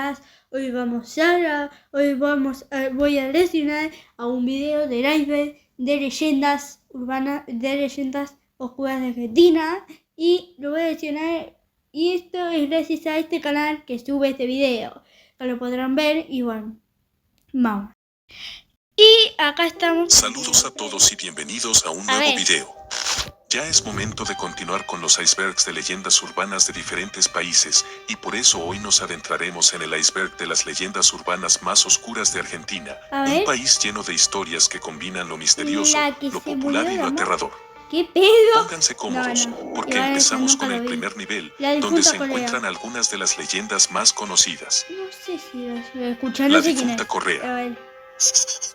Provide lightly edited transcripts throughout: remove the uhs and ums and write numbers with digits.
chicas, voy a reaccionar a un video de live de leyendas urbanas, de leyendas oscuras de Argentina, y lo voy a reaccionar, y esto es gracias a este canal que sube este video, que lo podrán ver, y bueno, vamos. Y acá estamos. Saludos a todos y bienvenidos a un nuevo video. Ya es momento de continuar con los icebergs de leyendas urbanas de diferentes países, y por eso hoy nos adentraremos en el iceberg de las leyendas urbanas más oscuras de Argentina, un país lleno de historias que combinan lo misterioso, lo popular y lo aterrador. ¿Qué pedo? Pónganse cómodos, porque empezamos con el primer nivel, donde se encuentran algunas de las leyendas más conocidas. No sé si lo escuché, La difunta Correa.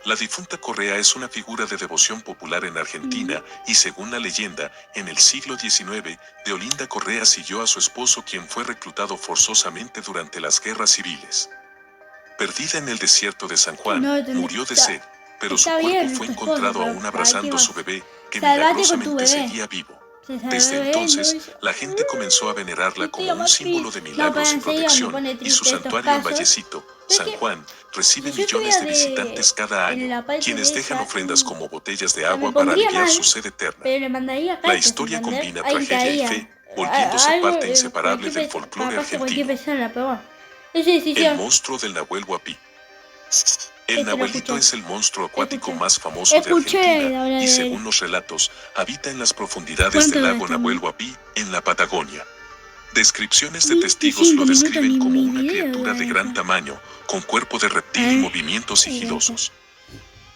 La difunta Correa es una figura de devoción popular en Argentina y, según la leyenda, en el siglo XIX, Deolinda Correa siguió a su esposo, quien fue reclutado forzosamente durante las guerras civiles. Perdida en el desierto de San Juan, murió de sed, pero su cuerpo fue encontrado aún abrazando a su bebé, que milagrosamente seguía vivo. Desde entonces, la gente comenzó a venerarla como un símbolo de milagros y protección, y su santuario en Vallecito, San Juan, recibe millones de visitantes cada año, quienes dejan ofrendas como botellas de agua para aliviar su sed eterna. La historia combina tragedia y fe, volviéndose parte inseparable del folclore argentino. El monstruo del Nahuel Huapi. El Nahuelito es el monstruo acuático más famoso de Argentina y, según los relatos, habita en las profundidades del lago Nahuel Huapi, en la Patagonia. Descripciones de testigos lo describen como una criatura de gran tamaño, con cuerpo de reptil y movimientos sigilosos.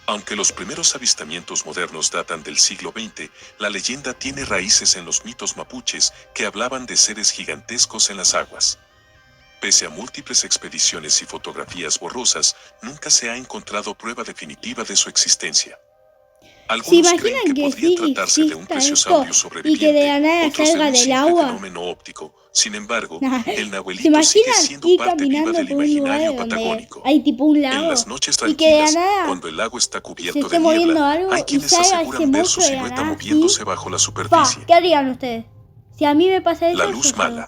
Aunque los primeros avistamientos modernos datan del siglo XX, la leyenda tiene raíces en los mitos mapuches, que hablaban de seres gigantescos en las aguas. Pese a múltiples expediciones y fotografías borrosas, nunca se ha encontrado prueba definitiva de su existencia. Algunos creen que podría tratarse de un plesiosaurio sobreviviente, otros de un simple fenómeno óptico. Sin embargo, el Nahuelito sigue siendo parte viva del imaginario patagónico. En las noches tranquilas, cuando el lago está cubierto de niebla, hay quienes aseguran ver su silueta moviéndose bajo la superficie. ¿Qué harían ustedes? Si a mí me pasa eso, la luz mala.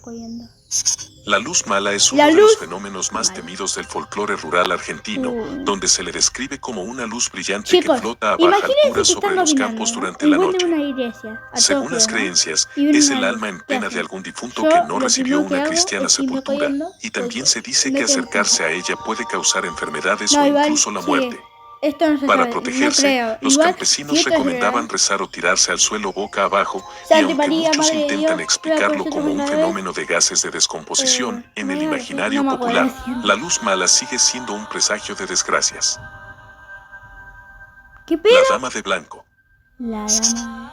La luz mala es uno de los fenómenos más temidos del folclore rural argentino, donde se le describe como una luz brillante que flota a baja altura sobre los campos durante la noche. Según las creencias, es el alma en pena de algún difunto que no recibió una cristiana sepultura, y también se dice que acercarse a ella puede causar enfermedades o incluso la muerte. Para protegerse, los campesinos recomendaban rezar o tirarse al suelo boca abajo, y aunque muchos intentan explicarlo como un fenómeno de gases de descomposición, en el imaginario popular, la luz mala sigue siendo un presagio de desgracias. La Dama de Blanco.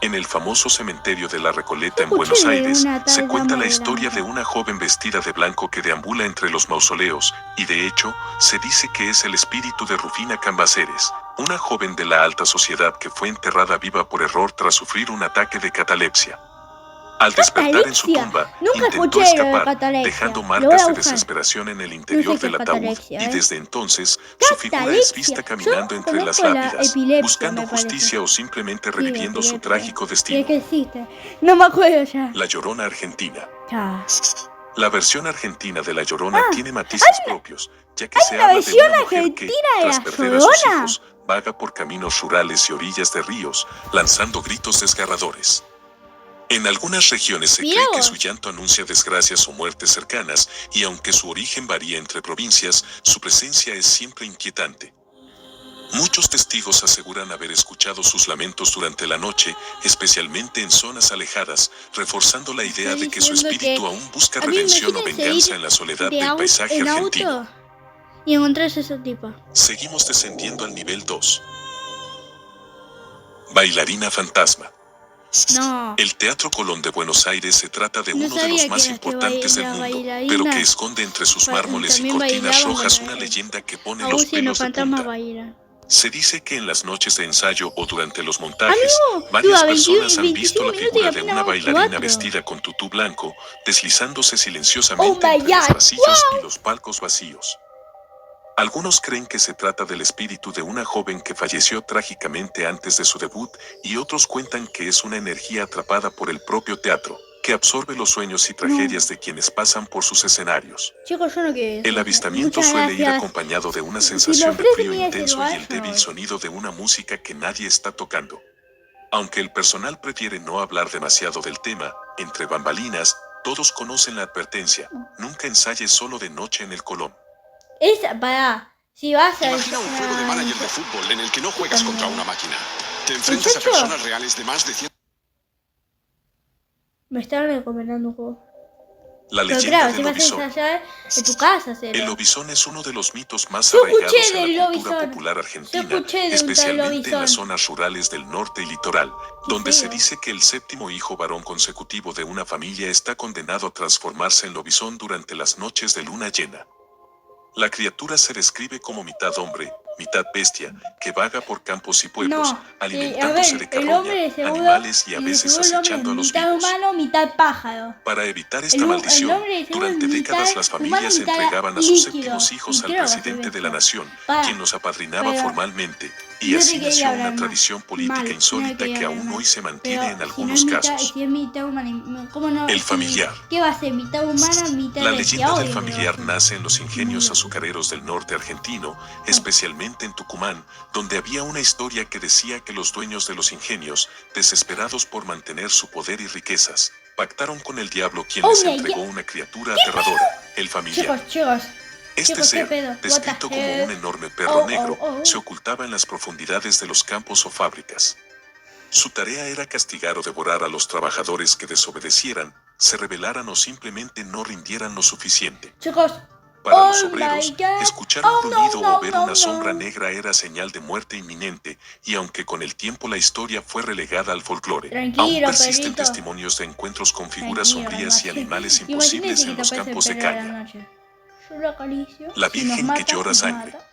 En el famoso cementerio de la Recoleta en Buenos Aires, se cuenta la historia de una joven vestida de blanco que deambula entre los mausoleos, y de hecho, se dice que es el espíritu de Rufina Cambaceres, una joven de la alta sociedad que fue enterrada viva por error tras sufrir un ataque de catalepsia. Al despertar en su tumba, intentó escapar, dejando marcas de desesperación en el interior del ataúd, y desde entonces, su figura es vista caminando entre las lápidas, buscando justicia o simplemente reviviendo su trágico destino. No me acuerdo ya. La Llorona Argentina. La versión argentina de La Llorona tiene matices propios, ya que se habla de una mujer que, tras perder a sus hijos, vaga por caminos rurales y orillas de ríos, lanzando gritos desgarradores. En algunas regiones se cree que su llanto anuncia desgracias o muertes cercanas, y aunque su origen varía entre provincias, su presencia es siempre inquietante. Muchos testigos aseguran haber escuchado sus lamentos durante la noche, especialmente en zonas alejadas, reforzando la idea de que su espíritu aún busca redención o venganza en la soledad del paisaje argentino. Y encontrarse ese tipo. Seguimos descendiendo al nivel 2. Bailarina fantasma. No. El Teatro Colón de Buenos Aires se trata de uno de los más importantes del mundo, pero que esconde entre sus mármoles y cortinas rojas una leyenda que pone los pelos de punta. Se dice que en las noches de ensayo o durante los montajes, varias personas han visto la figura de una bailarina vestida con tutú blanco, deslizándose silenciosamente entre los pasillos y los palcos vacíos. Algunos creen que se trata del espíritu de una joven que falleció trágicamente antes de su debut, y otros cuentan que es una energía atrapada por el propio teatro, que absorbe los sueños y tragedias de quienes pasan por sus escenarios. Chicos, yo no quiero. El avistamiento Muchas suele ir gracias. acompañado de una Si sensación me de ofrecen frío ir a intenso y el Cerveza, débil voy. sonido de una música que nadie está tocando. Aunque el personal prefiere no hablar demasiado del tema, entre bambalinas, todos conocen la advertencia: nunca ensayes solo de noche en el Colón. Pará, si vas a... Imagina un juego de manager de fútbol en el que no juegas contra una máquina. Te enfrentas a Muchacho. personas reales de más de 100... Me están recomendando un juego. La Pero leyenda claro, si del vas a lobizón. ensayar en tu casa, El cero. lobizón es uno de los mitos más Yo arraigados escuché en del la cultura lobizón. popular Yo argentina, escuché de un tal especialmente en las lobizón. zonas rurales del norte y litoral, donde se feo. dice que el séptimo hijo varón consecutivo de una familia está condenado a transformarse en lobizón durante las noches de luna llena. La criatura se describe como mitad hombre, mitad bestia, que vaga por campos y pueblos, No, alimentándose de el carroña, hombre seguro, animales y a de veces seguro el hombre acechando a es los mitad vivos. humano, mitad pájaro. Para evitar El esta hom- maldición, el hombre seguro durante es décadas mitad las humano, familias mitad entregaban a sus líquido. séptimos hijos Y al creo que va a ser presidente de la eso. nación, Para, quien los apadrinaba pero formalmente, y yo te así quería nació hablar una más. tradición política Mal, no insólita quería que hablar aún mal. hoy se mantiene Pero en si no algunos es mitad, casos. si es mitad humana, ¿cómo no? El Si- familiar. ¿Qué va a ser? ¿Mitad humana, mitad La bestia? leyenda del Obvio que va a familiar ser. nace en los ingenios Muy azucareros del norte argentino, especialmente en Tucumán, donde había una historia que decía que los dueños de los ingenios, desesperados por mantener su poder y riquezas, pactaron con el diablo, quien les Oye, entregó una criatura aterradora, el familiar. Chicos. Este Chicos, ¿qué ser, pedo? What descrito the como hell? un enorme perro Oh, negro, oh, oh. se ocultaba en las profundidades de los campos o fábricas. Su tarea era castigar o devorar a los trabajadores que desobedecieran, se rebelaran o simplemente no rindieran lo suficiente. Chicos. Para los Oh obreros, my God. escuchar un Oh, gruñido no, o ver no, una no. sombra negra era señal de muerte inminente, y aunque con el tiempo la historia fue relegada al folclore, Tranquilo, aún persisten perrito. testimonios de encuentros con figuras Tranquilo, sombrías y Machi. animales imposibles Imagínense que en los te aparece campos de el perro a la caña. noche. Yo lo acaricio. La Si nos Virgen que mata, llora nos sangre. mata.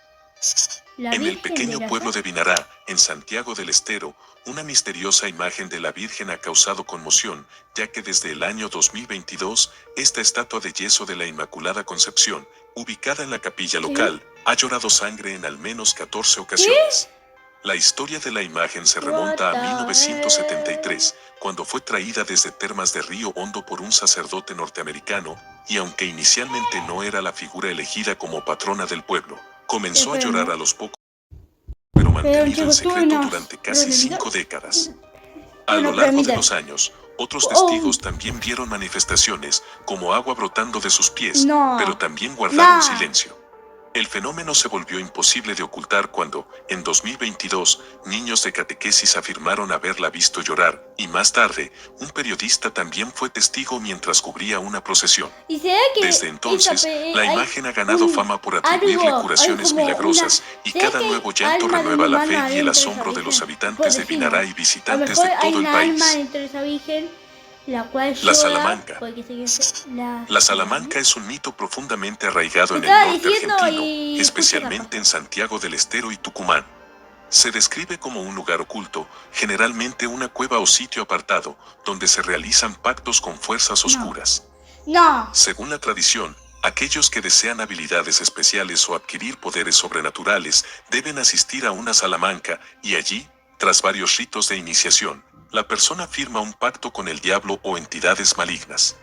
La En el Virgen pequeño de la pueblo de Sangre. Vinará, en Santiago del Estero, una misteriosa imagen de la Virgen ha causado conmoción, ya que desde el año 2022, esta estatua de yeso de la Inmaculada Concepción, ubicada en la capilla local, ha llorado sangre en al menos 14 ocasiones. La historia de la imagen se remonta a What the 1973, cuando fue traída desde Termas de Río Hondo por un sacerdote norteamericano, y aunque inicialmente no era la figura elegida como patrona del pueblo, comenzó a llorar a los pocos, pero mantenido en chicos, tú secreto nos durante casi permitas. 5 décadas. A Tú lo nos largo de permites. los años, otros Oh. testigos también vieron manifestaciones, como agua brotando de sus pies, No. pero también guardaron No. silencio. El fenómeno se volvió imposible de ocultar cuando, en 2022, niños de catequesis afirmaron haberla visto llorar, y más tarde, un periodista también fue testigo mientras cubría una procesión. ¿Y será que Desde entonces, la hay imagen ha ganado un- fama por atribuirle algo, curaciones hay como milagrosas, y ¿será cada que hay nuevo llanto alma de renueva un la humano fe y el adentro de esa asombro de los virgen? habitantes de Por Vinará y decirlo. A lo visitantes mejor de hay todo el un país. alma dentro de esa virgen, la cual La llora Salamanca. porque se- La Salamanca es un mito profundamente arraigado en el Estaba norte diciendo argentino, y especialmente en Santiago del Estero y Tucumán. Se describe como un lugar oculto, generalmente una cueva o sitio apartado, donde se realizan pactos con fuerzas oscuras. No. Según la tradición, aquellos que desean habilidades especiales o adquirir poderes sobrenaturales deben asistir a una salamanca, y allí, tras varios ritos de iniciación, la persona firma un pacto con el diablo o entidades malignas.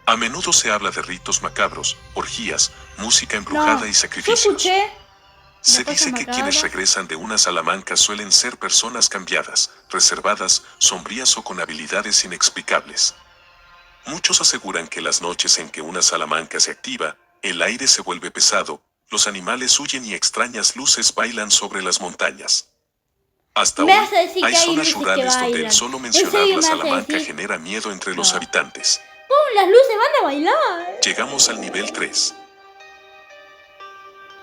A menudo se habla de ritos macabros, orgías, música embrujada No. y Yo sacrificios. escuché. Se cosas dice que quienes macabras. regresan de una salamanca suelen ser personas cambiadas, reservadas, sombrías o con habilidades inexplicables. Muchos aseguran que las noches en que una salamanca se activa, el aire se vuelve pesado, los animales huyen y extrañas luces bailan sobre las montañas. Hasta Me hoy, vas a decir hay que hay zonas luces que rurales donde el bailan. solo ¿En mencionar serio la me vas a salamanca decir? genera miedo entre los No. habitantes. Las luces van a bailar. Llegamos al nivel 3.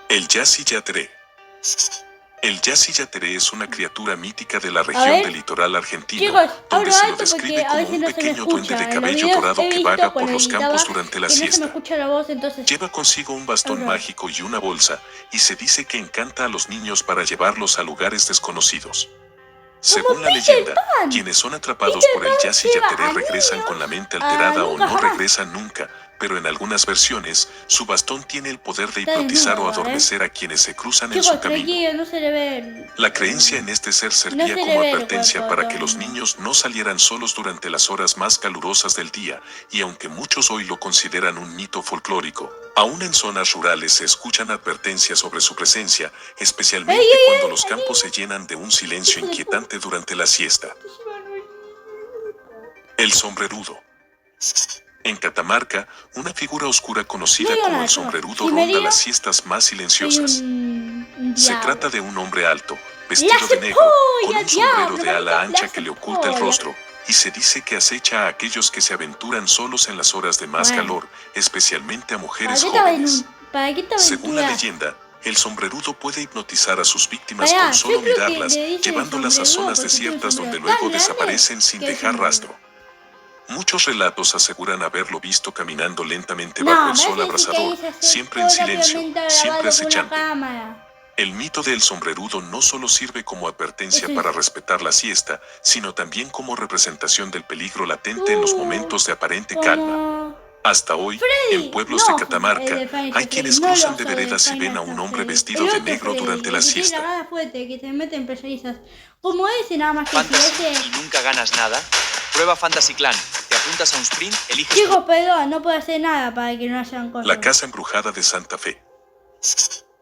El Yassi Yateré. El Yassi Yateré es una criatura mítica de la región ver. del litoral argentino, Chicos, donde hablo se lo alto porque describe a como veces un no se me pequeño duende escucha. de En los cabello videos dorado he que visto vaga por cuando los editaba campos durante la que no se me siesta. escucha la voz, entonces. Lleva consigo un bastón Habla. mágico y una bolsa, y se dice que encanta a los niños para llevarlos a lugares desconocidos. Según la leyenda, quienes son atrapados por el Yassi lleva Yateré a regresan niños con la mente a alterada o nunca no jamás. regresan nunca, pero en algunas versiones, su bastón tiene el poder de hipnotizar o adormecer a quienes se cruzan en su Chicos, camino. tranquilo, no se le ve. La creencia en este ser servía No se le como ve el advertencia cuerpo, para que no. los niños no salieran solos durante las horas más calurosas del día, y aunque muchos hoy lo consideran un mito folclórico, aún en zonas rurales se escuchan advertencias sobre su presencia, especialmente cuando los campos se llenan de un silencio inquietante durante la siesta. El sombrerudo. En Catamarca, una figura oscura conocida No, como no, el sombrerudo si me ronda digo, las siestas más Soy silenciosas. un Se diablo. trata de un hombre alto, vestido ¡La de negro, con cepolla, un sombrero diablo, de ala maldita ancha que le oculta el cepolla! rostro, y se dice que acecha a aquellos que se aventuran solos en las horas de más Bueno. calor, especialmente a ¿Para mujeres qué jóvenes. te Según la aventuras? leyenda, el sombrerudo puede hipnotizar a sus víctimas Pará, con solo yo creo que mirarlas, le dicen llevándolas a sombrerudo zonas porque tiene un desiertas donde sombrero tan luego grande desaparecen sin que es dejar un- rastro. Muchos relatos aseguran haberlo visto caminando lentamente No, bajo me el sol parece que abrasador, ahí se hace siempre en todo silencio, rápidamente siempre grabado con una acechante. cámara. El mito del sombrerudo no solo sirve como advertencia Eso es- para respetar la siesta, sino también como representación del peligro latente en los momentos de aparente calma. Como Hasta hoy, Freddy. en pueblos No, de Catamarca, el de Final hay Fantasy, quienes no cruzan los de de veredas y Final ven a un hombre Fantasy. vestido El de otro negro Freddy, durante la el que tiene siesta. la cara fuerte, que se mete en pesadillas. Como ese, nada más que Fantasy si ese. y nunca ganas nada. Prueba Fantasy Clan. Te apuntas a un sprint, eliges Chicos, perdón, no puedo hacer nada para que no hayan cosas. La Casa Embrujada de Santa Fe.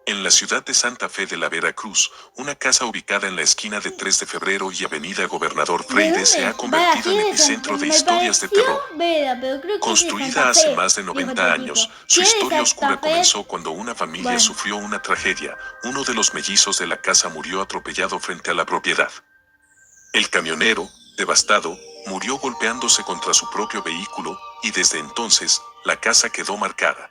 En la ciudad de Santa Fe de la Veracruz, una casa ubicada en la esquina de 3 de febrero y Avenida Gobernador ¿De Freire dónde? se ha Va, convertido en sí, epicentro de me historias de pareció terror. Vera, pero creo que es de Construida Santa hace Fe, más de dijo 90 el años, tipo. su Si es de historia Santa oscura Fe, comenzó cuando una familia bueno. sufrió una tragedia. Uno de los mellizos de la casa murió atropellado frente a la propiedad. El camionero, devastado, murió golpeándose contra su propio vehículo, y desde entonces, la casa quedó marcada.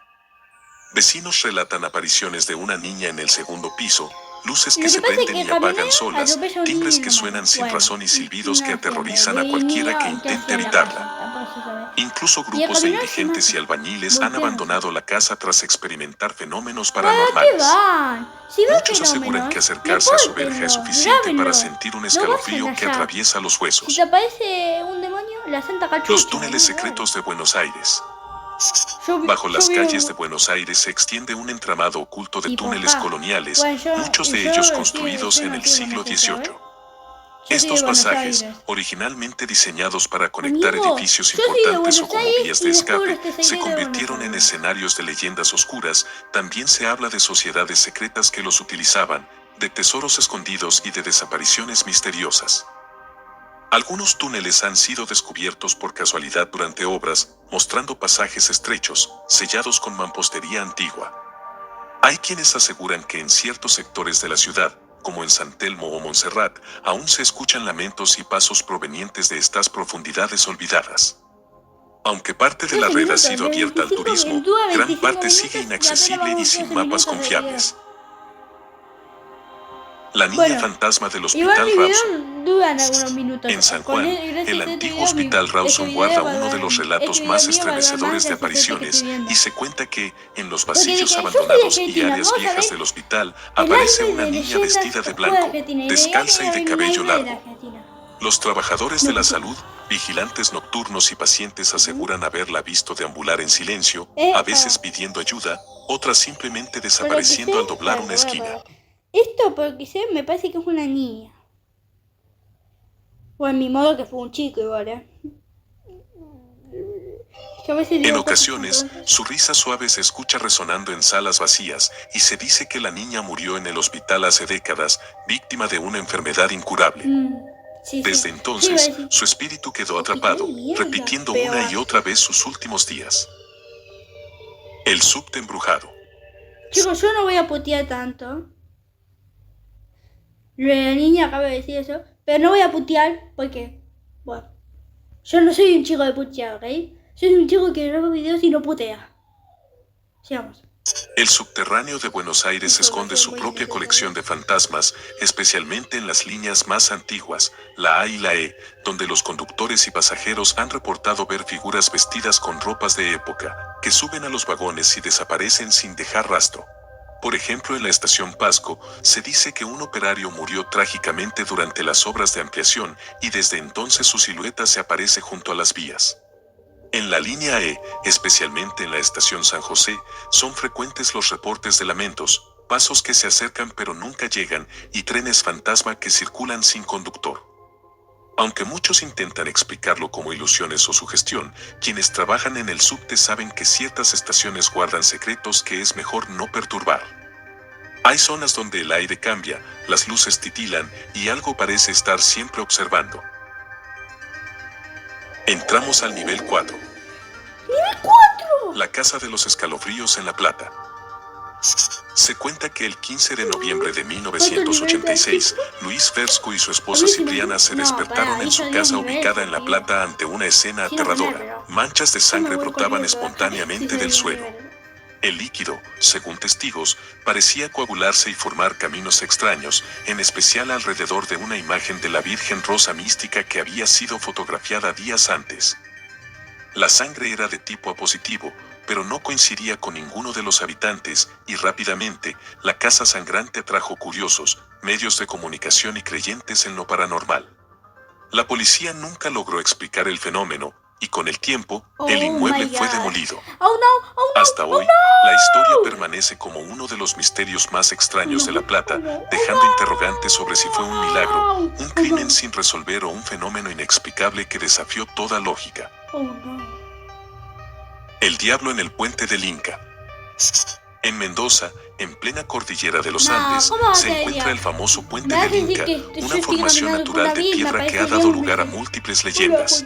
Vecinos relatan apariciones de una niña en el segundo piso, luces que Lo se que pasa es prenden que y apagan camionero solas, atropella a un timbres niño que nomás. suenan sin Bueno, razón y silbidos que no aterrorizan siempre. a cualquiera Y que niño, ¿qué intente hacía en la evitarla. casa? Tampoco se sabe. Incluso Y el grupos de camionero se indigentes mata. y albañiles han Voltean. abandonado la casa tras experimentar fenómenos ¿Para paranormales. qué van? Si ven Muchos aseguran que acercarse a su verja es suficiente para sentir un escalofrío que atraviesa los Si huesos. te aparece un demonio, la Santa Cachucha. Los túneles secretos de Buenos Aires. Bajo las calles de Buenos Aires se extiende un entramado oculto de túneles coloniales, muchos de ellos construidos en el siglo XVIII. Estos pasajes, originalmente diseñados para conectar Amigo, edificios yo soy de importantes o Buenos como Aires vías de y descubro escape, este se secreto de convirtieron Buenos en Aires. escenarios de leyendas oscuras. También se habla de sociedades secretas que los utilizaban, de tesoros escondidos y de desapariciones misteriosas. Algunos túneles han sido descubiertos por casualidad durante obras, mostrando pasajes estrechos, sellados con mampostería antigua. Hay quienes aseguran que en ciertos sectores de la ciudad, como en San Telmo o Montserrat, aún se escuchan lamentos y pasos provenientes de estas profundidades olvidadas. Aunque parte de la red ha sido abierta al turismo, gran parte sigue inaccesible y sin mapas confiables. La niña fantasma del Igual Hospital mi video Rawson. duran algunos minutos. En San Con Juan, gracias el a este antiguo video, Hospital Rawson este guarda video va a uno de durar- los relatos este más video va a durar estremecedores más de gracias a este que apariciones, estoy viendo. y se cuenta que, en los Porque pasillos dije, yo soy de abandonados y Argentina, áreas vamos a viejas ver del hospital, el aparece árbol una de niña leyendas vestida de oscuras blanco, que tiene. descalza y de cabello Debería haber largo. una Argentina. Los trabajadores de No, la porque- salud, vigilantes nocturnos y pacientes aseguran haberla visto deambular en silencio, a Epa. veces pidiendo ayuda, otras simplemente desapareciendo al doblar una esquina. Esto porque sé, me parece que es una niña. O en mi modo que fue un chico igual, Que a veces En digo ocasiones, cosas su risa suave se escucha resonando en salas vacías, y se dice que la niña murió en el hospital hace décadas, víctima de una enfermedad incurable. sí, Desde sí. entonces, Sí, iba a decir, su espíritu quedó hospital atrapado, de mierda, repitiendo peor. una y otra vez sus últimos días. El subte embrujado. Chicos, yo no voy a putear tanto. La niña acaba de decir eso, pero no voy a putear porque, bueno, yo no soy un chico de putear, ¿ok? Soy un chico que graba videos y no putea. Sigamos. El subterráneo de Buenos Aires esconde su propia colección de fantasmas, especialmente en las líneas más antiguas, la A y la E, donde los conductores y pasajeros han reportado ver figuras vestidas con ropas de época, que suben a los vagones y desaparecen sin dejar rastro. Por ejemplo, en la estación Pasco, se dice que un operario murió trágicamente durante las obras de ampliación y desde entonces su silueta se aparece junto a las vías. En la línea E, especialmente en la estación San José, son frecuentes los reportes de lamentos, pasos que se acercan pero nunca llegan y trenes fantasma que circulan sin conductor. Aunque muchos intentan explicarlo como ilusiones o sugestión, quienes trabajan en el subte saben que ciertas estaciones guardan secretos que es mejor no perturbar. Hay zonas donde el aire cambia, las luces titilan y algo parece estar siempre observando. Entramos al nivel 4. ¡Nivel 4! La Casa de los Escalofríos en La Plata. Se cuenta que el 15 de noviembre de 1986, Luis Versco y su esposa Cipriana se despertaron en su casa ubicada en La Plata ante una escena aterradora. Manchas de sangre brotaban espontáneamente del suelo. El líquido, según testigos, parecía coagularse y formar caminos extraños, en especial alrededor de una imagen de la Virgen Rosa mística que había sido fotografiada días antes. La sangre era de tipo A positivo, pero no coincidía con ninguno de los habitantes, y rápidamente, la casa sangrante atrajo curiosos, medios de comunicación y creyentes en lo paranormal. La policía nunca logró explicar el fenómeno, y con el tiempo, el inmueble fue demolido. Hasta hoy, la historia permanece como uno de los misterios más extraños de La Plata, dejando interrogantes sobre si fue un milagro, un crimen sin resolver o un fenómeno inexplicable que desafió toda lógica. El diablo en el puente del Inca. En Mendoza, en plena cordillera de los Andes, se encuentra el famoso puente del Inca, una formación natural de piedra que ha dado lugar a múltiples leyendas.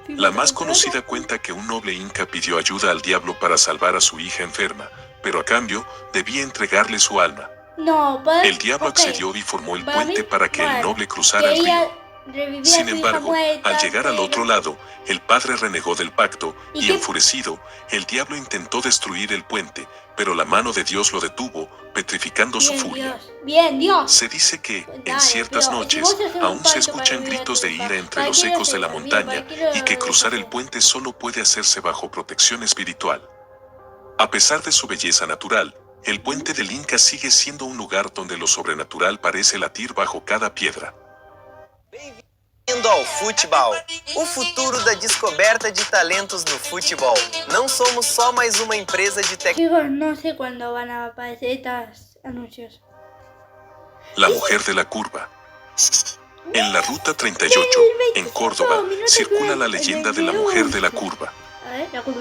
La más conocida cuenta que un noble inca pidió ayuda al diablo para salvar a su hija enferma, pero a cambio debía entregarle su alma. El diablo accedió y formó el puente para que el noble cruzara el río. Sin embargo, al llegar al otro lado, el padre renegó del pacto y enfurecido, el diablo intentó destruir el puente, pero la mano de Dios lo detuvo, petrificando su furia. Se dice que, en ciertas noches, aún se escuchan gritos de ira entre los ecos de la montaña y que cruzar el puente solo puede hacerse bajo protección espiritual. A pesar de su belleza natural, el puente del Inca sigue siendo un lugar donde lo sobrenatural parece latir bajo cada piedra. Bem-vindo ao futebol, o futuro da descoberta de talentos no futebol. Não somos só mais uma empresa de Chicos, no sé cuándo van a aparecer estos anuncios. La mujer de la curva. En la ruta 38, en Córdoba, circula la leyenda de la mujer de la curva.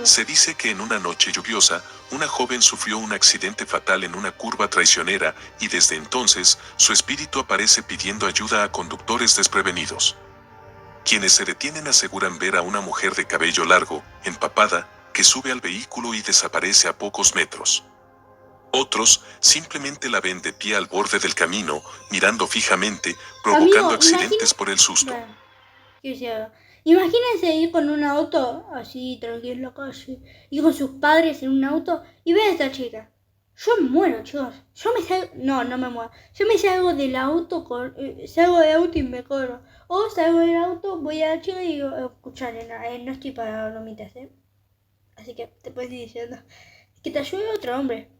Se dice que en una noche lluviosa, una joven sufrió un accidente fatal en una curva traicionera y desde entonces, su espíritu aparece pidiendo ayuda a conductores desprevenidos. Quienes se detienen aseguran ver a una mujer de cabello largo, empapada, que sube al vehículo y desaparece a pocos metros. Otros simplemente la ven de pie al borde del camino, mirando fijamente, provocando accidentes por el susto. Imagínense ir con un auto así, tranquilo en la calle, y con sus padres en un auto y ver a esta chica. Yo me muero, chicos. Yo me salgo... No me muero. Yo me salgo del auto, salgo del auto y me corro. O salgo del auto, voy a la chica y digo, escuchale, no estoy para bromitas, Así que te puedes ir diciendo que te ayude otro hombre.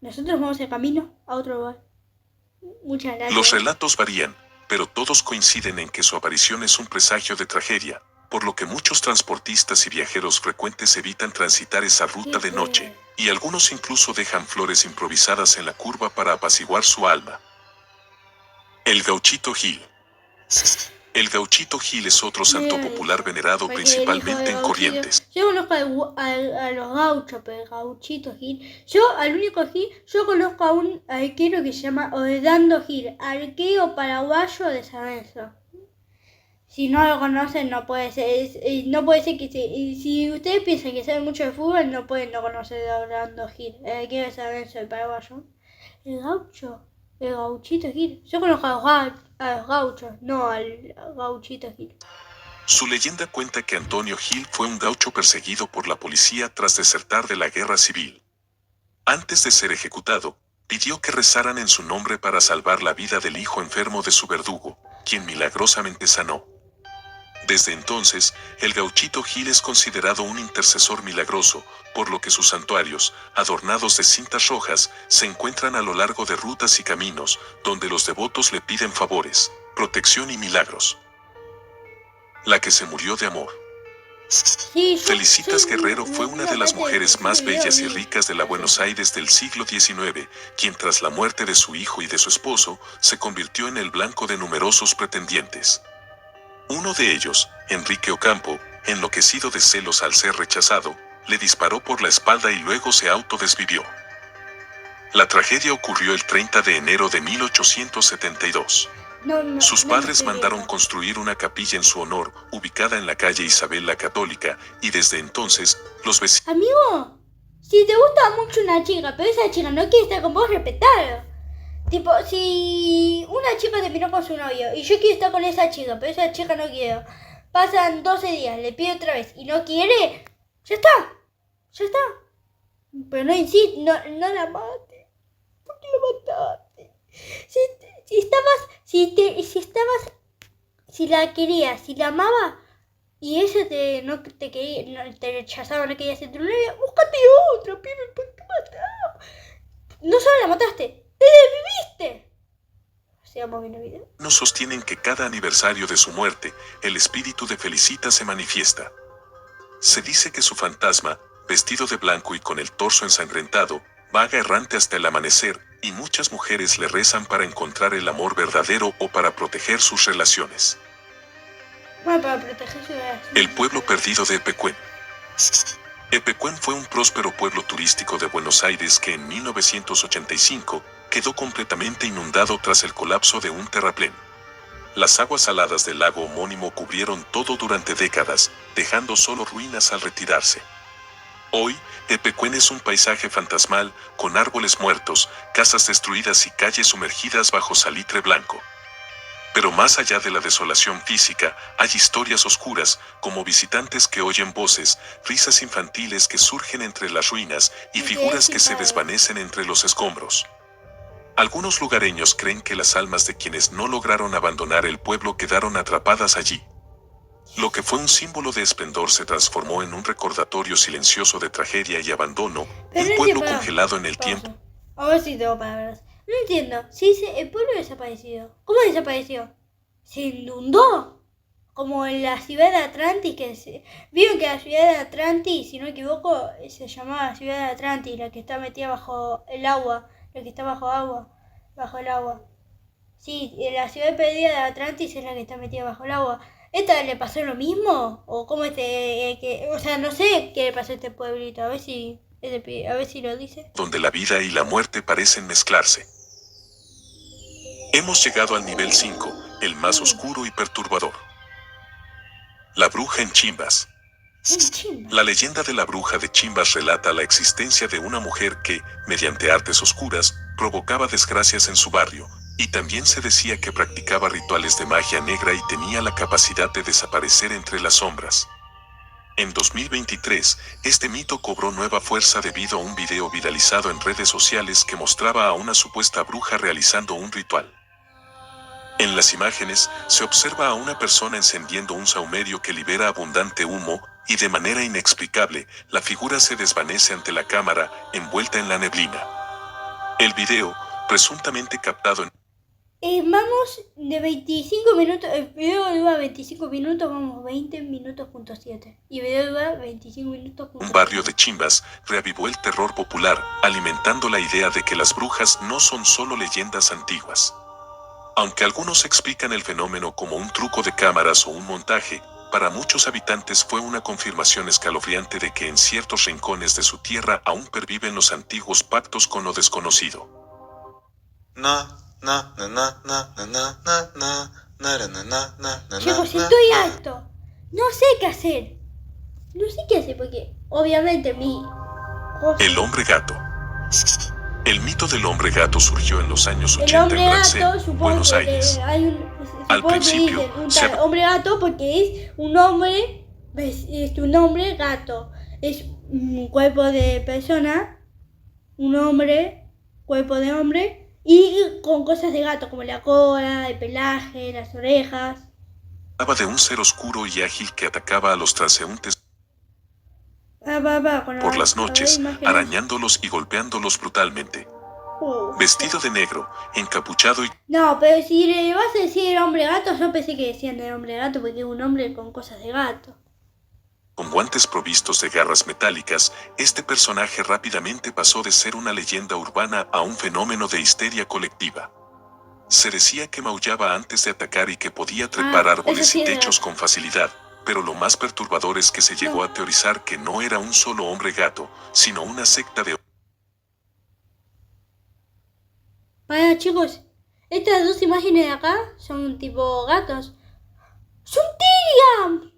Nosotros vamos en camino a otro lugar. Muchas gracias. Los relatos varían, pero todos coinciden en que su aparición es un presagio de tragedia, por lo que muchos transportistas y viajeros frecuentes evitan transitar esa ruta de noche, y algunos incluso dejan flores improvisadas en la curva para apaciguar su alma. El Gauchito Gil. El Gauchito Gil es otro santo popular venerado principalmente en Corrientes. Yo conozco a los gauchos, pero el Gauchito Gil. Al único Gil, yo conozco a un arquero que se llama Orlando Gil, arquero paraguayo de San Lorenzo. Si no lo conocen, no puede ser. No puede ser que si ustedes piensan que saben mucho de fútbol, no pueden no conocer a Orlando Gil, el arquero de San Lorenzo, el paraguayo. El Gauchito Gil. Yo conozco a los gauchos, no al Gauchito Gil. Su leyenda cuenta que Antonio Gil fue un gaucho perseguido por la policía tras desertar de la guerra civil. Antes de ser ejecutado, pidió que rezaran en su nombre para salvar la vida del hijo enfermo de su verdugo, quien milagrosamente sanó. Desde entonces, el Gauchito Gil es considerado un intercesor milagroso, por lo que sus santuarios, adornados de cintas rojas, se encuentran a lo largo de rutas y caminos, donde los devotos le piden favores, protección y milagros. La que se murió de amor. Sí, Felicitas soy Guerrero fue una de las parte mujeres más ese video bellas y vi. ricas de la Buenos Aires del siglo XIX, quien tras la muerte de su hijo y de su esposo, se convirtió en el blanco de numerosos pretendientes. Uno de ellos, Enrique Ocampo, enloquecido de celos al ser rechazado, le disparó por la espalda y luego se autodesvivió. La tragedia ocurrió el 30 de enero de 1872. Sus padres mandaron construir una capilla en su honor, ubicada en la calle Isabel la Católica, y desde entonces, los vecinos... Amigo, si te gusta mucho una chica, pero esa chica no quiere estar con vos, respetalo. Tipo, si una chica terminó con su novio y yo quiero estar con esa chica, pero esa chica no quiere, pasan 12 días, le pido otra vez y no quiere, ya está. Pero no insistas, no la mates. ¿Por qué la mataste? Si la querías, si la amabas y ella no te quería, no, te rechazaba, no quería ser tu novia, búscate otra, pibe, ¿por qué matás? No solo la mataste, te desviviste. Sigamos viendo el video. No sostienen que cada aniversario de su muerte, el espíritu de Felicitas se manifiesta. Se dice que su fantasma, vestido de blanco y con el torso ensangrentado, vaga errante hasta el amanecer, y muchas mujeres le rezan para encontrar el amor verdadero o para proteger sus relaciones. Bueno, para proteger su relación. El pueblo perdido de Epecuén. Epecuén fue un próspero pueblo turístico de Buenos Aires que en 1985 quedó completamente inundado tras el colapso de un terraplén. Las aguas saladas del lago homónimo cubrieron todo durante décadas, dejando solo ruinas al retirarse. Hoy, Epecuén es un paisaje fantasmal, con árboles muertos, casas destruidas y calles sumergidas bajo salitre blanco. Pero más allá de la desolación física, hay historias oscuras, como visitantes que oyen voces, risas infantiles que surgen entre las ruinas y figuras que se desvanecen entre los escombros. Algunos lugareños creen que las almas de quienes no lograron abandonar el pueblo quedaron atrapadas allí. Lo que fue un símbolo de esplendor se transformó en un recordatorio silencioso de tragedia y abandono, Pero un no pueblo entiendo. congelado en el Pausa. tiempo. A ver si tengo palabras. No entiendo. Si dice el pueblo desaparecido. ¿Cómo desapareció? ¿Se inundó? Como en la ciudad de Atlantis. Vieron que la ciudad de Atlantis, si no me equivoco, se llamaba ciudad de Atlantis, la que está metida bajo el agua. La que está bajo el agua. Sí, la ciudad perdida de Atlantis es la que está metida bajo el agua. ¿Esta le pasó lo mismo? ¿O cómo o sea, no sé qué le pasó a este pueblito. A ver si lo dice. Donde la vida y la muerte parecen mezclarse. Hemos llegado al nivel 5, el más oscuro y perturbador. La bruja en Chimbas. La leyenda de la bruja de Chimbas relata la existencia de una mujer que, mediante artes oscuras, provocaba desgracias en su barrio, y también se decía que practicaba rituales de magia negra y tenía la capacidad de desaparecer entre las sombras. En 2023, este mito cobró nueva fuerza debido a un video viralizado en redes sociales que mostraba a una supuesta bruja realizando un ritual. En las imágenes, se observa a una persona encendiendo un saumerio que libera abundante humo, y de manera inexplicable, la figura se desvanece ante la cámara, envuelta en la neblina. El video, presuntamente captado en... Vamos de 25 minutos, el video dura 25 minutos, vamos 20 minutos.7. Y el video dura 25 minutos. Un barrio de Chimbas reavivó el terror popular, alimentando la idea de que las brujas no son solo leyendas antiguas. Aunque algunos explican el fenómeno como un truco de cámaras o un montaje, para muchos habitantes fue una confirmación escalofriante de que en ciertos rincones de su tierra aún perviven los antiguos pactos con lo desconocido. Chicos, estoy harto. No sé qué hacer. Porque obviamente El hombre gato. El mito del hombre gato surgió en los años el 80 hombre en gato, Rancén, supongo Buenos que Aires. Al principio dicen un tal hombre gato porque es un hombre, es un hombre gato. Es un cuerpo de persona, un hombre, cuerpo de hombre, y con cosas de gato como la cola, el pelaje, las orejas. Hablaba de un ser oscuro y ágil que atacaba a los transeúntes por las noches, arañándolos y golpeándolos brutalmente. Vestido de negro, encapuchado y... No, pero si le vas a decir el hombre gato, yo pensé que decían el hombre gato porque es un hombre con cosas de gato. Con guantes provistos de garras metálicas, este personaje rápidamente pasó de ser una leyenda urbana a un fenómeno de histeria colectiva. Se decía que maullaba antes de atacar y que podía trepar árboles eso sí y es techos verdad. con facilidad, pero lo más perturbador es que se llegó a teorizar que no era un solo hombre gato, sino una secta de... Para chicos, estas dos imágenes de acá son tipo gatos. ¡Son Tyrians!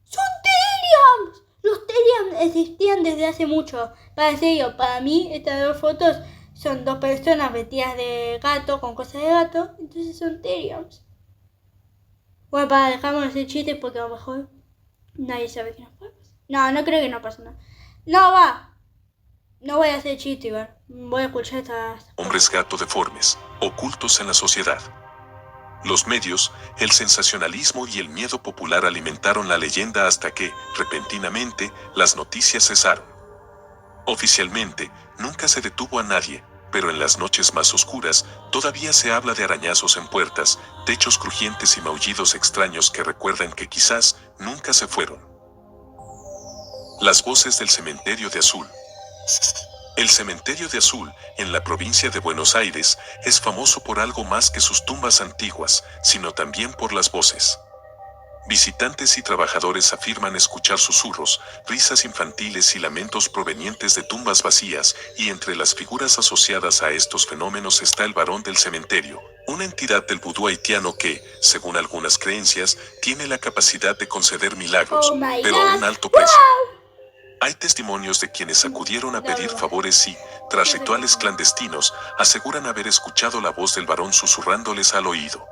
¡Son Tyrians! Los Tyrians existían desde hace mucho. Para serio, para mí estas dos fotos son dos personas vestidas de gato con cosas de gato, entonces son Tyrians. Bueno, para dejamos ese chiste porque a lo mejor nadie sabe qué nos pasa. No creo que no pase nada. No voy a hacer chiste, igual. Voy a escuchar estas... hombres gato deformes, ocultos en la sociedad. Los medios, el sensacionalismo y el miedo popular alimentaron la leyenda hasta que, repentinamente, las noticias cesaron. Oficialmente, nunca se detuvo a nadie, pero en las noches más oscuras, todavía se habla de arañazos en puertas, techos crujientes y maullidos extraños que recuerdan que quizás nunca se fueron. Las voces del cementerio de Azul. El cementerio de Azul, en la provincia de Buenos Aires, es famoso por algo más que sus tumbas antiguas, sino también por las voces. Visitantes y trabajadores afirman escuchar susurros, risas infantiles y lamentos provenientes de tumbas vacías, y entre las figuras asociadas a estos fenómenos está el varón del cementerio, una entidad del vudú haitiano que, según algunas creencias, tiene la capacidad de conceder milagros, Oh my pero a God. un alto precio. Hay testimonios de quienes acudieron a pedir favores y, tras rituales clandestinos, aseguran haber escuchado la voz del varón susurrándoles al oído.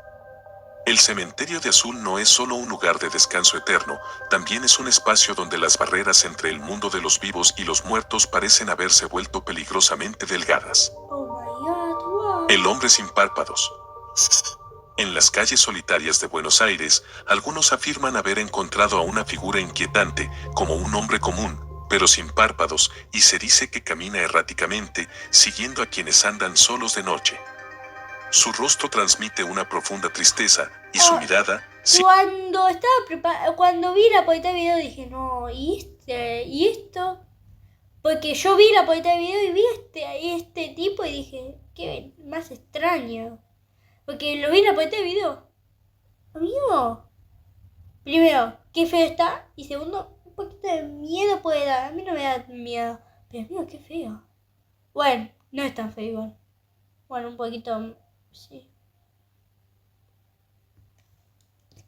El cementerio de Azul no es solo un lugar de descanso eterno, también es un espacio donde las barreras entre el mundo de los vivos y los muertos parecen haberse vuelto peligrosamente delgadas. Oh my God, wow. El hombre sin párpados. En las calles solitarias de Buenos Aires, algunos afirman haber encontrado a una figura inquietante, como un hombre común, pero sin párpados, y se dice que camina erráticamente, siguiendo a quienes andan solos de noche. Su rostro transmite una profunda tristeza, y su mirada, Cuando vi la poeta de video dije, no, ¿y esto? Porque yo vi la poeta de video y vi este tipo y dije, qué más extraño. Porque lo vi en la poeta de video. Amigo, primero, qué feo está, y segundo, un poquito de miedo puede dar. A mí no me da miedo, pero amigo, qué feo. Bueno, no es tan feo igual. Bueno, un poquito, sí.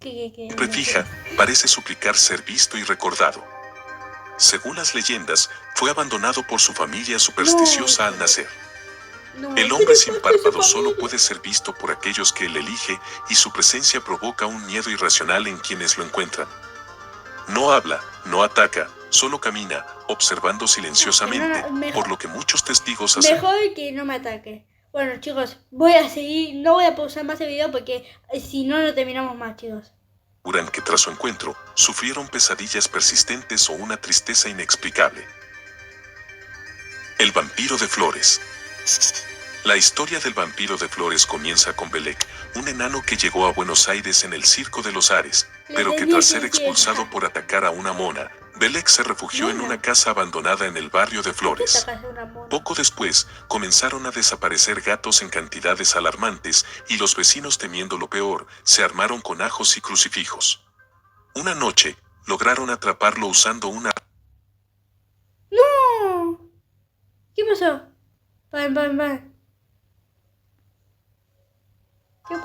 siempre fija, parece suplicar ser visto y recordado. Según las leyendas, fue abandonado por su familia supersticiosa al nacer. El hombre sin párpados solo puede ser visto por aquellos que él elige, y su presencia provoca un miedo irracional en quienes lo encuentran. No habla, no ataca, solo camina, observando silenciosamente, por lo que muchos testigos aseguran. Mejor que no me ataque. Bueno, chicos, voy a seguir, no voy a pausar más el video porque si no, no terminamos más, chicos. Aseguran que tras su encuentro, sufrieron pesadillas persistentes o una tristeza inexplicable. El vampiro de Flores. La historia del vampiro de Flores comienza con Belek, un enano que llegó a Buenos Aires en el Circo de los Ares, pero que tras ser expulsado por atacar a una mona, Belek se refugió en una casa abandonada en el barrio de Flores. Poco después, comenzaron a desaparecer gatos en cantidades alarmantes, y los vecinos, temiendo lo peor, se armaron con ajos y crucifijos. Una noche, lograron atraparlo usando una... ¡No! ¿Qué pasó?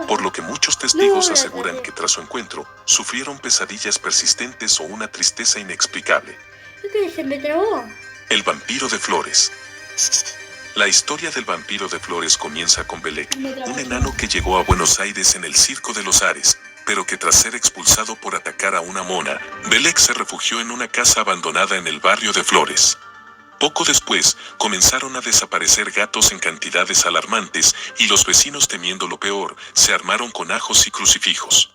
Por lo que muchos testigos aseguran que tras su encuentro, sufrieron pesadillas persistentes o una tristeza inexplicable. Es que se me trabó. El vampiro de Flores. La historia del vampiro de Flores comienza con Belek, un enano que llegó a Buenos Aires en el Circo de los Ares, pero que tras ser expulsado por atacar a una mona, Belek se refugió en una casa abandonada en el barrio de Flores. Poco después, comenzaron a desaparecer gatos en cantidades alarmantes, y los vecinos, temiendo lo peor, se armaron con ajos y crucifijos.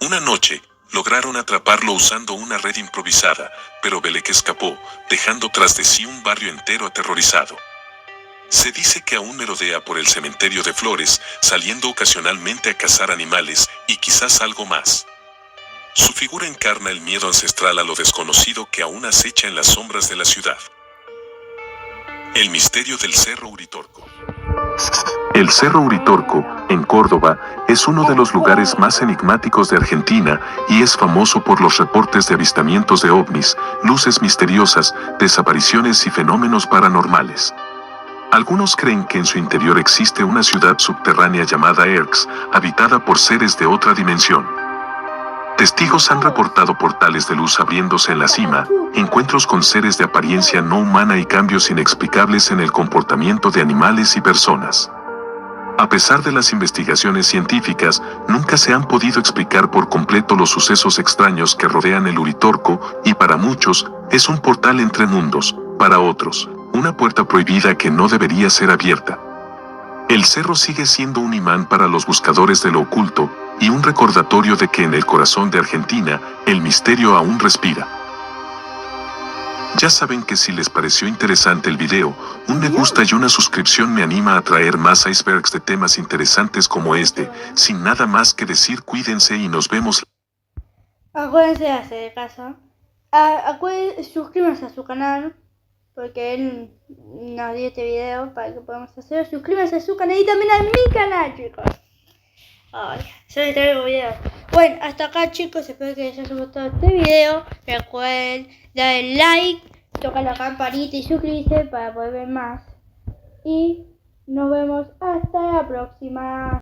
Una noche, lograron atraparlo usando una red improvisada, pero Belek escapó, dejando tras de sí un barrio entero aterrorizado. Se dice que aún merodea por el cementerio de Flores, saliendo ocasionalmente a cazar animales, y quizás algo más. Su figura encarna el miedo ancestral a lo desconocido que aún acecha en las sombras de la ciudad. El misterio del Cerro Uritorco. El Cerro Uritorco, en Córdoba, es uno de los lugares más enigmáticos de Argentina y es famoso por los reportes de avistamientos de ovnis, luces misteriosas, desapariciones y fenómenos paranormales. Algunos creen que en su interior existe una ciudad subterránea llamada Erx, habitada por seres de otra dimensión. Testigos han reportado portales de luz abriéndose en la cima, encuentros con seres de apariencia no humana y cambios inexplicables en el comportamiento de animales y personas. A pesar de las investigaciones científicas, nunca se han podido explicar por completo los sucesos extraños que rodean el Uritorco, y para muchos, es un portal entre mundos, para otros, una puerta prohibida que no debería ser abierta. El cerro sigue siendo un imán para los buscadores de lo oculto, y un recordatorio de que en el corazón de Argentina, el misterio aún respira. Ya saben que si les pareció interesante el video, un me gusta y una suscripción me anima a traer más icebergs de temas interesantes como este. Sin nada más que decir, cuídense y nos vemos. Acuérdense de hacer caso. Suscríbanse a su canal, porque él nos dio este video para que podamos hacer. Suscríbanse a su canal y también a mi canal, chicos. Ay, ya les traigo videos. Bueno, hasta acá, chicos, espero que les haya gustado este video. Recuerden darle like, tocar la campanita y suscribirse para poder ver más. Y nos vemos hasta la próxima.